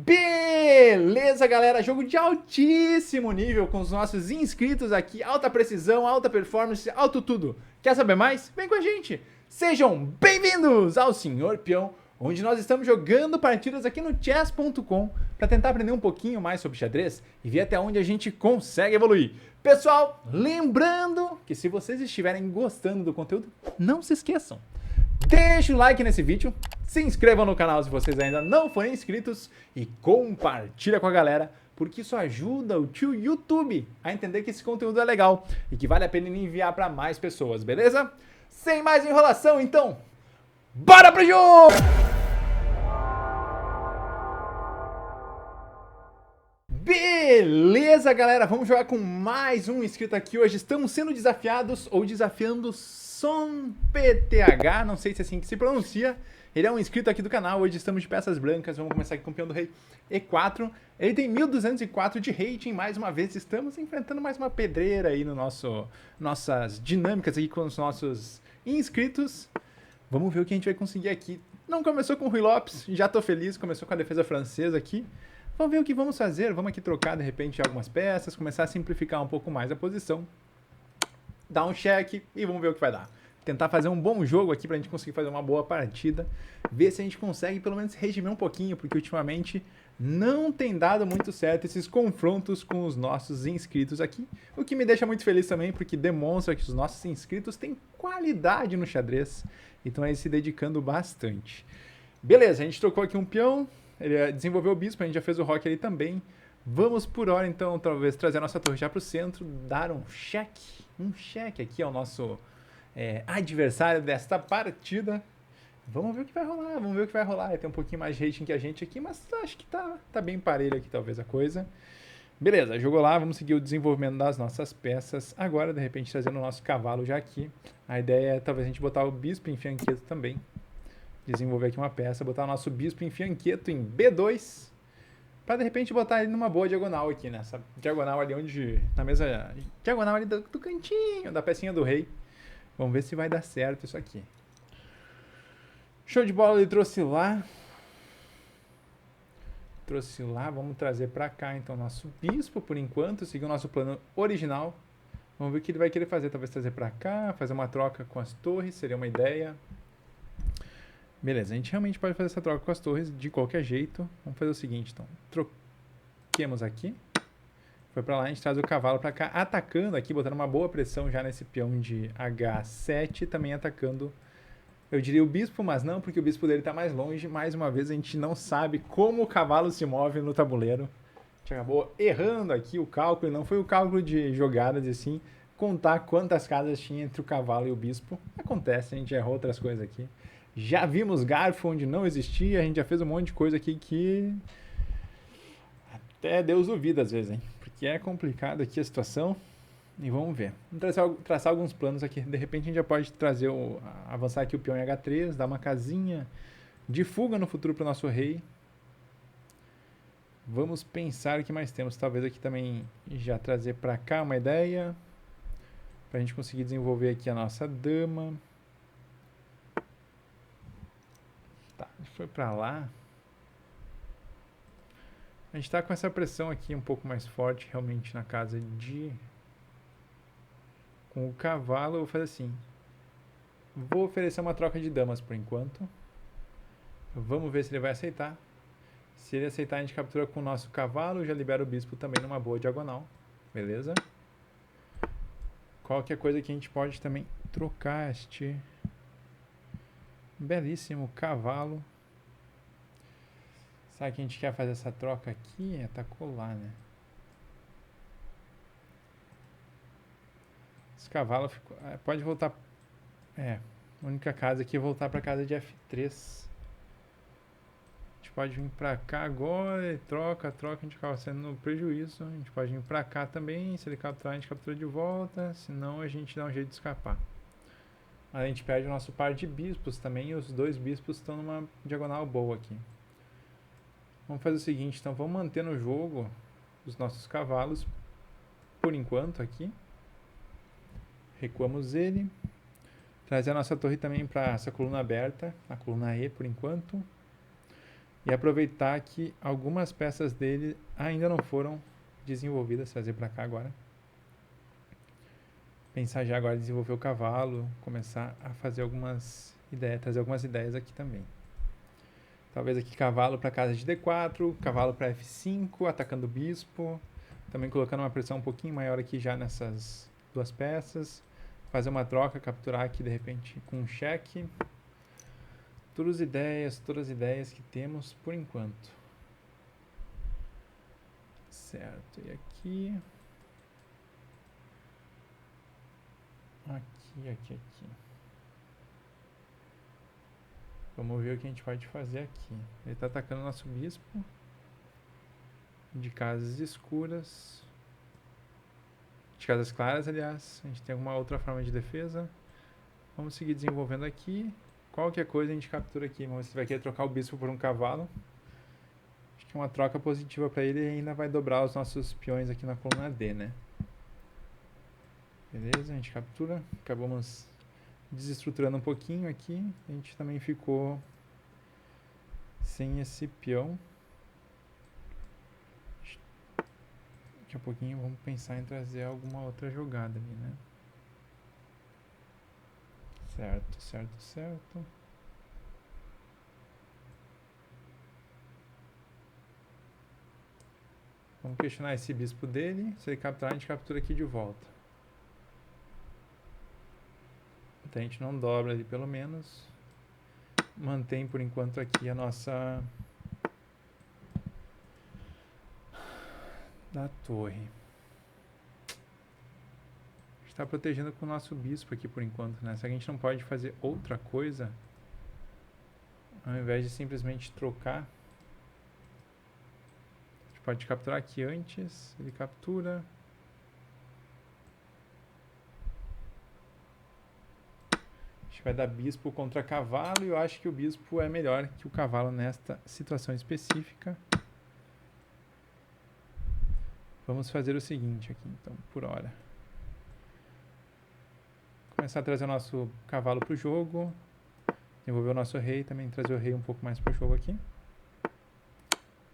Beleza, galera, jogo de altíssimo nível com os nossos inscritos aqui, alta precisão, alta performance, alto tudo. Quer saber mais? Vem com a gente! Sejam bem-vindos ao Senhor Peão, onde nós estamos jogando partidas aqui no chess.com para tentar aprender um pouquinho mais sobre xadrez e ver até onde a gente consegue evoluir. Pessoal, lembrando que se vocês estiverem gostando do conteúdo, não se esqueçam. Deixa o like nesse vídeo, se inscrevam no canal se vocês ainda não forem inscritos e compartilha com a galera, porque isso ajuda o tio YouTube a entender que esse conteúdo é legal e que vale a pena enviar para mais pessoas, beleza? Sem mais enrolação, então, bora pro jogo! Beleza, galera, vamos jogar com mais um inscrito aqui. Hoje estamos sendo desafiados ou desafiando SomPTH, não sei se é assim que se pronuncia. Ele é um inscrito aqui do canal, hoje estamos de peças brancas, vamos começar aqui com o peão do rei E4. Ele tem 1204 de rating, mais uma vez estamos enfrentando mais uma pedreira aí no nossas dinâmicas aqui com os nossos inscritos. Vamos ver o que a gente vai conseguir aqui. Não começou com o Rui Lopes, já tô feliz, começou com a defesa francesa aqui. Vamos ver o que vamos fazer, vamos aqui trocar de repente algumas peças, começar a simplificar um pouco mais a posição. Dar um check e vamos ver o que vai dar. Tentar fazer um bom jogo aqui pra gente conseguir fazer uma boa partida. Ver se a gente consegue pelo menos redimir um pouquinho, porque ultimamente não tem dado muito certo esses confrontos com os nossos inscritos aqui. O que me deixa muito feliz também, porque demonstra que os nossos inscritos têm qualidade no xadrez e estão aí se dedicando bastante. Beleza, a gente trocou aqui um peão, ele desenvolveu o bispo, a gente já fez o roque ali também. Vamos por hora então, talvez trazer a nossa torre já pro centro, dar um cheque aqui ao nosso adversário desta partida. Vamos ver o que vai rolar, vamos ver o que vai rolar. Ele tem um pouquinho mais de rating que a gente aqui, mas acho que tá bem parelho aqui talvez a coisa. Beleza, jogou lá, vamos seguir o desenvolvimento das nossas peças. Agora, de repente, trazendo o nosso cavalo já aqui. A ideia é talvez a gente botar o bispo em fianqueto também. Desenvolver aqui uma peça, botar o nosso bispo em fianqueto em B2. Pra de repente botar ele numa boa diagonal aqui, nessa diagonal ali onde, na mesa, diagonal ali do cantinho, da pecinha do rei. Vamos ver se vai dar certo isso aqui. Show de bola, ele trouxe lá. Vamos trazer pra cá então nosso bispo por enquanto, seguir o nosso plano original. Vamos ver o que ele vai querer fazer, talvez trazer pra cá, fazer uma troca com as torres, seria uma ideia. Beleza, a gente realmente pode fazer essa troca com as torres de qualquer jeito. Vamos fazer o seguinte, então. Troquemos aqui. Foi pra lá, a gente traz o cavalo pra cá, atacando aqui, botando uma boa pressão já nesse peão de H7. Também atacando, eu diria o bispo, mas não, porque o bispo dele tá mais longe. Mais uma vez, a gente não sabe como o cavalo se move no tabuleiro. A gente acabou errando aqui o cálculo, não foi o cálculo de jogadas, e sim contar quantas casas tinha entre o cavalo e o bispo. Acontece, a gente errou outras coisas aqui. Já vimos garfo onde não existia, a gente já fez um monte de coisa aqui que até Deus duvida às vezes, hein? Porque é complicado aqui a situação. E vamos ver. Vamos traçar alguns planos aqui. De repente a gente já pode trazer avançar aqui o peão em H3, dar uma casinha de fuga no futuro para o nosso rei. Vamos pensar o que mais temos. Talvez aqui também já trazer para cá uma ideia. Para a gente conseguir desenvolver aqui a nossa dama. Tá, foi para lá. A gente está com essa pressão aqui um pouco mais forte realmente na casa de... Com o cavalo eu vou fazer assim. Vou oferecer uma troca de damas por enquanto. Vamos ver se ele vai aceitar. Se ele aceitar, a gente captura com o nosso cavalo. Já libera o bispo também numa boa diagonal. Beleza? Qualquer coisa que a gente pode também trocar este belíssimo cavalo. Será que a gente quer fazer essa troca aqui? Atacou lá, né? Esse cavalo ficou, pode voltar. A única casa aqui é voltar para casa de F3. A gente pode vir para cá agora, troca, a gente acaba sendo no prejuízo. A gente pode vir para cá também, se ele capturar a gente captura de volta, senão a gente dá um jeito de escapar. A gente perde o nosso par de bispos também e os dois bispos estão numa diagonal boa aqui. Vamos fazer o seguinte, então vamos manter no jogo os nossos cavalos por enquanto aqui. Recuamos ele. Trazer a nossa torre também para essa coluna aberta, a coluna E por enquanto. E aproveitar que algumas peças dele ainda não foram desenvolvidas, trazer para cá agora. Pensar já agora em desenvolver o cavalo, começar a fazer algumas ideias, trazer algumas ideias aqui também. Talvez aqui cavalo para casa de D4, cavalo para F5, atacando o bispo. Também colocando uma pressão um pouquinho maior aqui já nessas duas peças. Fazer uma troca, capturar aqui de repente com um cheque. Todas as ideias que temos por enquanto. Certo, e aqui. Aqui. Vamos ver o que a gente pode fazer aqui. Ele está atacando o nosso bispo. De casas escuras. De casas claras, aliás. A gente tem alguma outra forma de defesa. Vamos seguir desenvolvendo aqui. Qualquer coisa a gente captura aqui. Vamos ver se vai querer trocar o bispo por um cavalo. Acho que é uma troca positiva para ele e ainda vai dobrar os nossos peões aqui na coluna D, né? Beleza, a gente captura. Acabamos desestruturando um pouquinho aqui. A gente também ficou sem esse peão. Daqui a pouquinho vamos pensar em trazer alguma outra jogada ali, né? Certo. Vamos questionar esse bispo dele. Se ele capturar, a gente captura aqui de volta. Então a gente não dobra ali pelo menos. Mantém por enquanto aqui a nossa da torre. Está protegendo com o nosso bispo aqui por enquanto, né? Será que a gente não pode fazer outra coisa? Ao invés de simplesmente trocar. A gente pode capturar aqui antes. Ele captura. A gente vai dar bispo contra cavalo. E eu acho que o bispo é melhor que o cavalo nesta situação específica. Vamos fazer o seguinte aqui, então, por hora. Começar a trazer o nosso cavalo para o jogo. Desenvolver o nosso rei, também trazer o rei um pouco mais para o jogo aqui.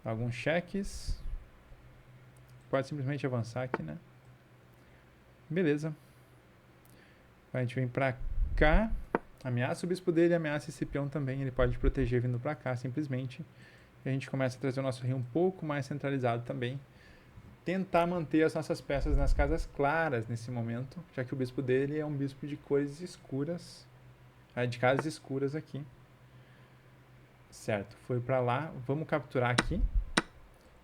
Alguns cheques. Pode simplesmente avançar aqui, né? Beleza. A gente vem para cá. Ameaça o bispo dele, ameaça esse peão também. Ele pode proteger vindo para cá, simplesmente. E a gente começa a trazer o nosso rei um pouco mais centralizado também. Tentar manter as nossas peças nas casas claras nesse momento, já que o bispo dele é um bispo de cores escuras, de casas escuras aqui. Certo, foi para lá, vamos capturar aqui,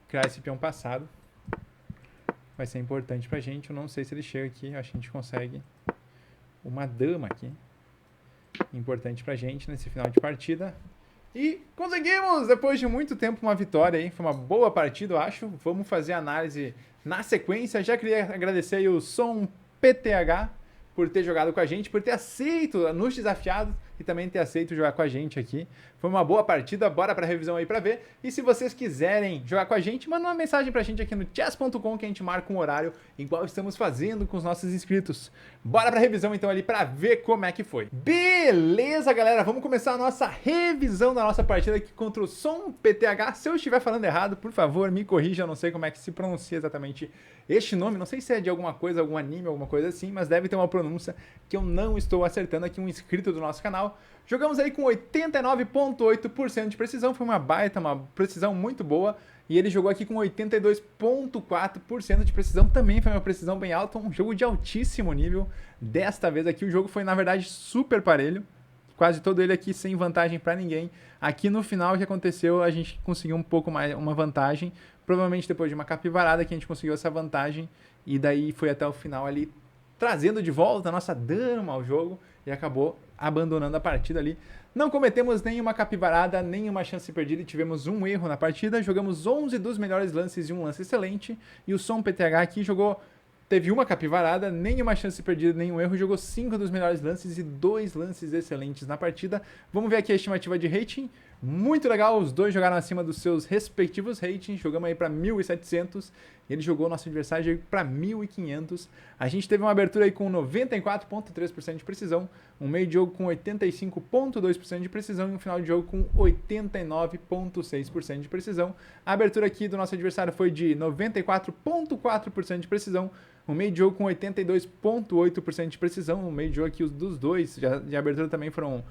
criar esse peão passado. Vai ser importante pra gente, eu não sei se ele chega aqui, acho que a gente consegue uma dama aqui. Importante pra gente nesse final de partida. E conseguimos, depois de muito tempo, uma vitória aí. Foi uma boa partida, eu acho. Vamos fazer a análise na sequência. Já queria agradecer aí o Som PTH por ter jogado com a gente, por ter aceito, nos desafiado e também ter aceito jogar com a gente aqui. Foi uma boa partida, bora pra revisão aí pra ver. E se vocês quiserem jogar com a gente, manda uma mensagem pra gente aqui no chess.com que a gente marca um horário igual estamos fazendo com os nossos inscritos. Bora pra revisão então ali pra ver como é que foi. Beleza, galera, vamos começar a nossa revisão da nossa partida aqui contra o Som PTH. Se eu estiver falando errado, por favor, me corrija, eu não sei como é que se pronuncia exatamente este nome, não sei se é de alguma coisa, algum anime, alguma coisa assim, mas deve ter uma pronúncia que eu não estou acertando aqui, um inscrito do nosso canal. Jogamos aí com 89,8% de precisão, foi uma baita, uma precisão muito boa. E ele jogou aqui com 82,4% de precisão, também foi uma precisão bem alta, um jogo de altíssimo nível. Desta vez aqui o jogo foi, na verdade, super parelho. Quase todo ele aqui sem vantagem para ninguém. Aqui no final o que aconteceu, a gente conseguiu um pouco mais, uma vantagem. Provavelmente depois de uma capivarada que a gente conseguiu essa vantagem. E daí foi até o final ali, trazendo de volta a nossa dama ao jogo. E acabou abandonando a partida ali. Não cometemos nenhuma capivarada, nenhuma chance perdida e tivemos um erro na partida. Jogamos 11 dos melhores lances e um lance excelente. E o Som PTH aqui teve uma capivarada, nenhuma chance perdida, nenhum erro. Jogou 5 dos melhores lances e 2 lances excelentes na partida. Vamos ver aqui a estimativa de rating. Muito legal, os dois jogaram acima dos seus respectivos ratings, jogamos aí para 1.700, ele jogou nosso adversário para 1.500. A gente teve uma abertura aí com 94,3% de precisão, um meio de jogo com 85,2% de precisão e um final de jogo com 89,6% de precisão. A abertura aqui do nosso adversário foi de 94,4% de precisão, um meio de jogo com 82,8% de precisão, o meio de jogo aqui dos dois de abertura também foram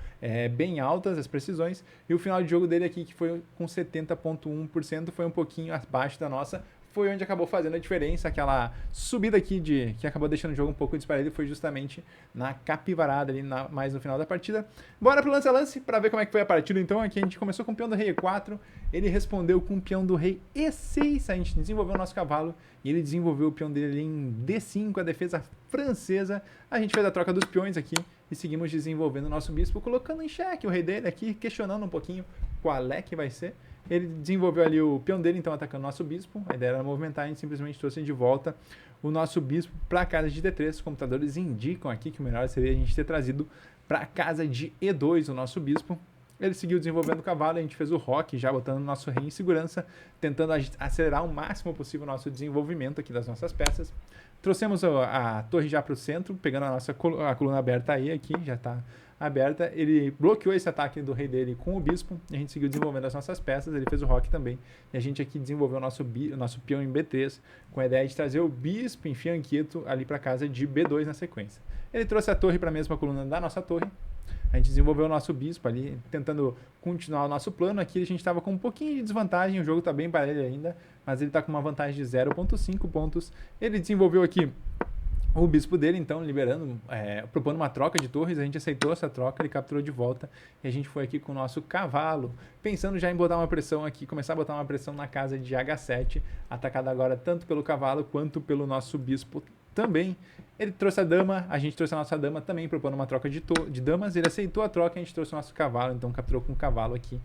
bem altas as precisões, e o final de jogo dele aqui que foi com 70,1%, foi um pouquinho abaixo da nossa, foi onde acabou fazendo a diferença, aquela subida aqui que acabou deixando o jogo um pouco disparado, foi justamente na capivarada ali, mais no final da partida. Bora pro lance a lance para ver como é que foi a partida. Então aqui a gente começou com o peão do rei E4, ele respondeu com o peão do rei E6, a gente desenvolveu o nosso cavalo e ele desenvolveu o peão dele ali em D5, a defesa francesa. A gente fez a troca dos peões aqui e seguimos desenvolvendo o nosso bispo, colocando em xeque o rei dele aqui, questionando um pouquinho qual é que vai ser. Ele desenvolveu ali o peão dele, então atacando o nosso bispo. A ideia era movimentar, a gente simplesmente trouxe de volta o nosso bispo para a casa de D3. Os computadores indicam aqui que o melhor seria a gente ter trazido para a casa de E2 o nosso bispo. Ele seguiu desenvolvendo o cavalo, a gente fez o roque, já botando o nosso rei em segurança, tentando acelerar o máximo possível o nosso desenvolvimento aqui das nossas peças. Trouxemos a torre já para o centro, pegando a coluna aberta aí, aqui, já está aberta. Ele bloqueou esse ataque do rei dele com o bispo, e a gente seguiu desenvolvendo as nossas peças, ele fez o roque também, e a gente aqui desenvolveu o nosso peão em B3, com a ideia de trazer o bispo em fianqueto ali para casa de B2 na sequência. Ele trouxe a torre para a mesma coluna da nossa torre, a gente desenvolveu o nosso bispo ali, tentando continuar o nosso plano. Aqui a gente estava com um pouquinho de desvantagem, o jogo está bem para ele ainda, mas ele está com uma vantagem de 0,5 pontos. Ele desenvolveu aqui o bispo dele, então, liberando, propondo uma troca de torres, a gente aceitou essa troca, ele capturou de volta, e a gente foi aqui com o nosso cavalo, pensando já em botar uma pressão aqui, começar a botar uma pressão na casa de H7, atacada agora tanto pelo cavalo quanto pelo nosso bispo também. Ele trouxe a dama, a gente trouxe a nossa dama também, propondo uma troca de damas, ele aceitou a troca, a gente trouxe o nosso cavalo, então capturou com o cavalo aqui.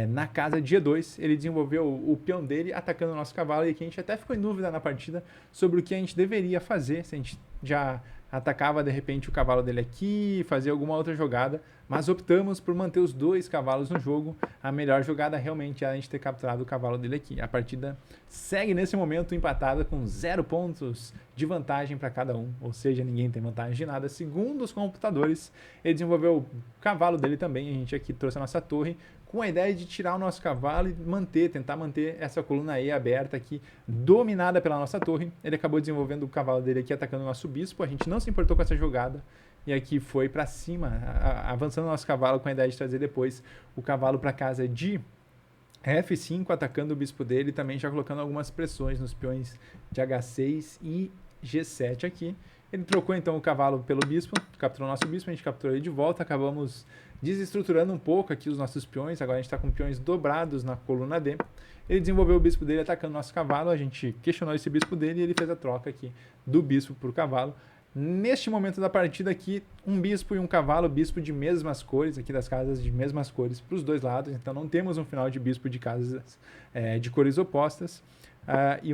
Na casa de E2, ele desenvolveu o peão dele atacando o nosso cavalo, e aqui a gente até ficou em dúvida na partida sobre o que a gente deveria fazer, se a gente já atacava de repente o cavalo dele aqui, fazia alguma outra jogada, mas optamos por manter os dois cavalos no jogo. A melhor jogada realmente é a gente ter capturado o cavalo dele aqui. A partida segue nesse momento empatada com 0 pontos de vantagem para cada um, ou seja, ninguém tem vantagem de nada. Segundo os computadores, ele desenvolveu o cavalo dele também, a gente aqui trouxe a nossa torre, com a ideia de tirar o nosso cavalo e tentar manter essa coluna E aberta aqui, dominada pela nossa torre. Ele acabou desenvolvendo o cavalo dele aqui, atacando o nosso bispo, a gente não se importou com essa jogada, e aqui foi para cima, avançando o nosso cavalo com a ideia de trazer depois o cavalo para casa de F5, atacando o bispo dele, também já colocando algumas pressões nos peões de H6 e G7 aqui. Ele trocou então o cavalo pelo bispo, capturou o nosso bispo, a gente capturou ele de volta, acabamos desestruturando um pouco aqui os nossos peões, agora a gente está com peões dobrados na coluna D. Ele desenvolveu o bispo dele atacando o nosso cavalo, a gente questionou esse bispo dele e ele fez a troca aqui do bispo por cavalo. Neste momento da partida aqui, um bispo e um cavalo, bispo de mesmas cores, aqui das casas de mesmas cores para os dois lados, então não temos um final de bispo de casas de cores opostas. E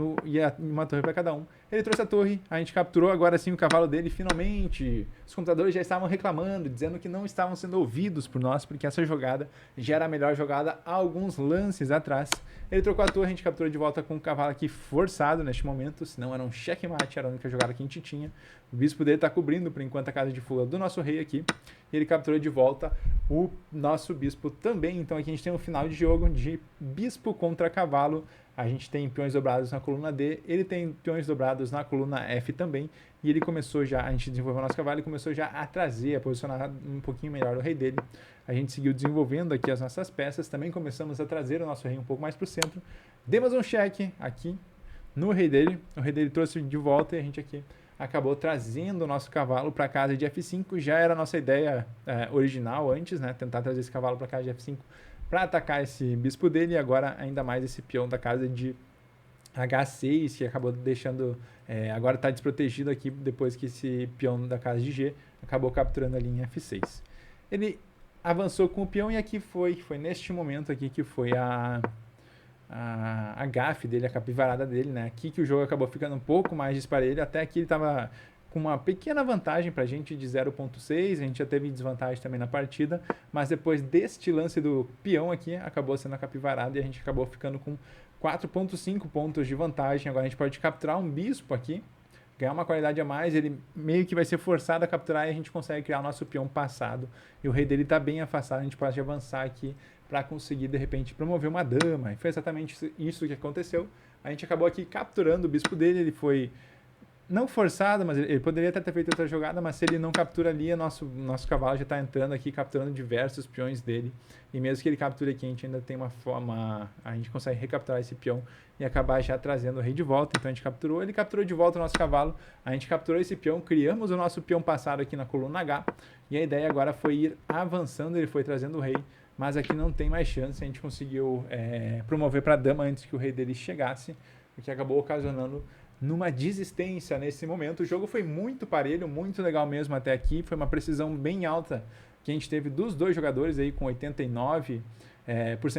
uma torre para cada um. Ele trouxe a torre, a gente capturou agora sim o cavalo dele, finalmente. Os computadores já estavam reclamando, dizendo que não estavam sendo ouvidos por nós, porque essa jogada já era a melhor jogada há alguns lances atrás. Ele trocou a torre, a gente capturou de volta com o cavalo aqui forçado neste momento, senão era um checkmate, era a única jogada que a gente tinha. O bispo dele está cobrindo por enquanto a casa de fuga do nosso rei aqui, e ele capturou de volta o nosso bispo também. Então aqui a gente tem um final de jogo de bispo contra cavalo. A gente tem peões dobrados na coluna D, ele tem peões dobrados na coluna F também, e ele começou já, a gente desenvolveu o nosso cavalo e começou já a trazer, a posicionar um pouquinho melhor o rei dele. A gente seguiu desenvolvendo aqui as nossas peças, também começamos a trazer o nosso rei um pouco mais para o centro. Demos um cheque aqui no rei dele, o rei dele trouxe de volta e a gente aqui acabou trazendo o nosso cavalo para a casa de F5, já era a nossa ideia original antes, né, tentar trazer esse cavalo para a casa de F5, para atacar esse bispo dele, e agora ainda mais esse peão da casa de H6, que acabou deixando, agora está desprotegido aqui, depois que esse peão da casa de G acabou capturando a linha F6. Ele avançou com o peão, e aqui foi neste momento aqui que foi a gafe dele, a capivarada dele, né? Aqui que o jogo acabou ficando um pouco mais disparelho, até aqui ele estava com uma pequena vantagem pra gente de 0.6, a gente já teve desvantagem também na partida, mas depois deste lance do peão aqui, acabou sendo a capivarada e a gente acabou ficando com 4.5 pontos de vantagem. Agora a gente pode capturar um bispo aqui, ganhar uma qualidade a mais, ele meio que vai ser forçado a capturar e a gente consegue criar o nosso peão passado. E o rei dele está bem afastado, a gente pode avançar aqui para conseguir, de repente, promover uma dama. E foi exatamente isso que aconteceu. A gente acabou aqui capturando o bispo dele, ele foi não forçado, mas ele poderia até ter feito outra jogada, mas se ele não captura ali, nosso cavalo já está entrando aqui, capturando diversos peões dele. E mesmo que ele capture aqui, a gente ainda tem uma forma, a gente consegue recapturar esse peão e acabar já trazendo o rei de volta. Então a gente capturou, ele capturou de volta o nosso cavalo, a gente capturou esse peão, criamos o nosso peão passado aqui na coluna H, e a ideia agora foi ir avançando, ele foi trazendo o rei, mas aqui não tem mais chance, a gente conseguiu promover para a dama antes que o rei dele chegasse, o que acabou ocasionando numa desistência nesse momento. O jogo foi muito parelho, muito legal mesmo até aqui, foi uma precisão bem alta que a gente teve dos dois jogadores aí com 89%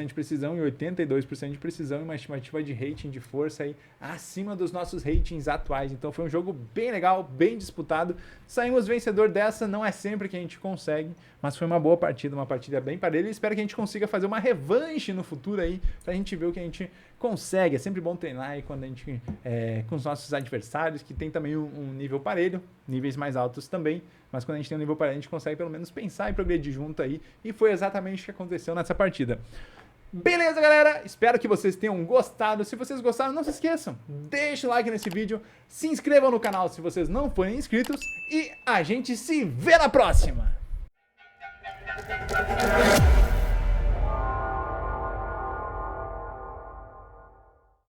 de precisão e 82% de precisão e uma estimativa de rating de força aí acima dos nossos ratings atuais. Então foi um jogo bem legal, bem disputado. Saímos vencedor dessa, não é sempre que a gente consegue, mas foi uma boa partida, uma partida bem parelha. Espero que a gente consiga fazer uma revanche no futuro aí, pra gente ver o que a gente consegue. É sempre bom treinar aí quando a gente com os nossos adversários, que tem também um nível parelho, níveis mais altos também, mas quando a gente tem um nível parelho, a gente consegue pelo menos pensar e progredir junto aí, e foi exatamente o que aconteceu nessa partida. Beleza, galera? Espero que vocês tenham gostado. Se vocês gostaram, não se esqueçam, deixe o like nesse vídeo, se inscrevam no canal se vocês não forem inscritos, e a gente se vê na próxima!